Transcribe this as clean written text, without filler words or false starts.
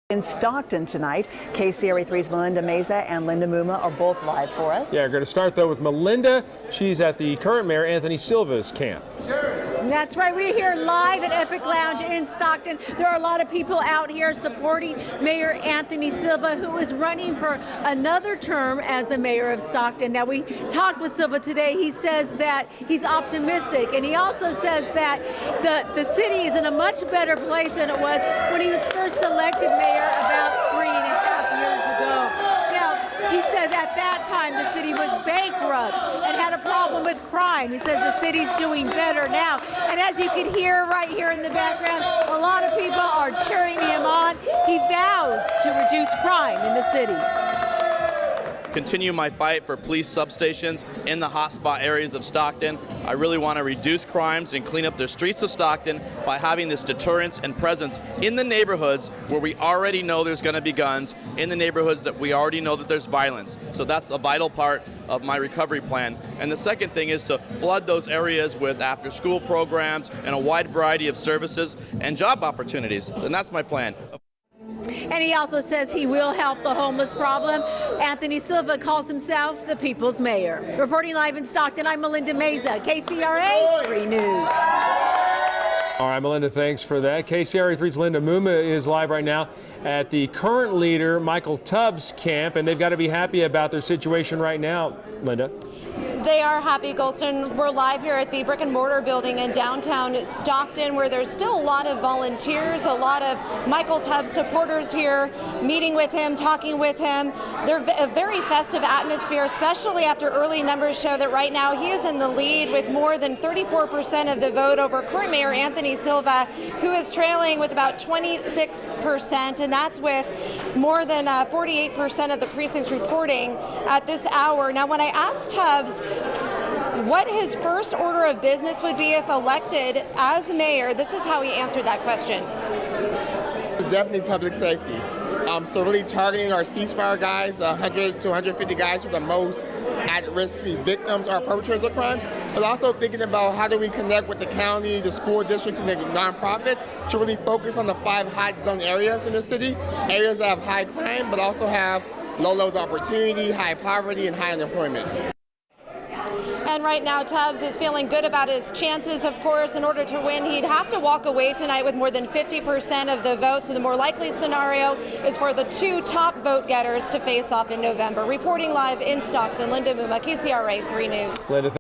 In Stockton tonight, KCRA3's Melinda Meza and Linda Muma are both live for us. Yeah, we're going to start though with Melinda. She's at the current mayor Anthony Silva's camp. That's right. We're here live at Epic Lounge in Stockton. There are a lot of people out here supporting Mayor Anthony Silva, who is running for another term as the mayor of Stockton. Now, we talked with Silva today. He says that he's optimistic, and he also says that the city is in a much better place than it was when he was first elected mayor about 3.5 years ago. Now, he says at that time the city was bankrupt and had a problem with crime. He says the city's doing better now. And as you can hear right here in the background, a lot of people are cheering him on. He vows to reduce crime in the city. Continue my fight for police substations in the hotspot areas of Stockton. I really want to reduce crimes and clean up the streets of Stockton by having this deterrence and presence in the neighborhoods where we already know there's going to be guns, in the neighborhoods that we already know that there's violence. So that's a vital part of my recovery plan. And the second thing is to flood those areas with after-school programs and a wide variety of services and job opportunities. And that's my plan. And he also says he will help the homeless problem. Anthony Silva calls himself the people's mayor. Reporting live in Stockton, I'm Melinda Meza, KCRA 3 News. All right, Melinda, thanks for that. KCRA3's Linda Muma is live right now at the current leader, Michael Tubbs' camp, and they've got to be happy about their situation right now, Linda. They are happy, Golston. We're live here at the Brick and Mortar building in downtown Stockton, where there's still a lot of volunteers, a lot of Michael Tubbs supporters here, meeting with him, talking with him. They're a very festive atmosphere, especially after early numbers show that right now he is in the lead with more than 34% of the vote over current mayor Anthony Silva, who is trailing with about 26%, and that's with more than 48% of the precincts reporting at this hour. Now, when I asked Tubbs what his first order of business would be if elected as mayor, this is how he answered that question. It's definitely public safety. So really targeting our ceasefire guys, 100 to 150 guys who are the most at risk to be victims or perpetrators of crime, but also thinking about how do we connect with the county, the school districts, and the nonprofits to really focus on the 5 hot zone areas in the city, areas that have high crime, but also have low levels of opportunity, high poverty, and high unemployment. And right now, Tubbs is feeling good about his chances. Of course, in order to win, he'd have to walk away tonight with more than 50% of the vote. So the more likely scenario is for the 2 top vote getters to face off in November. Reporting live in Stockton, Linda Muma, KCRA 3 News.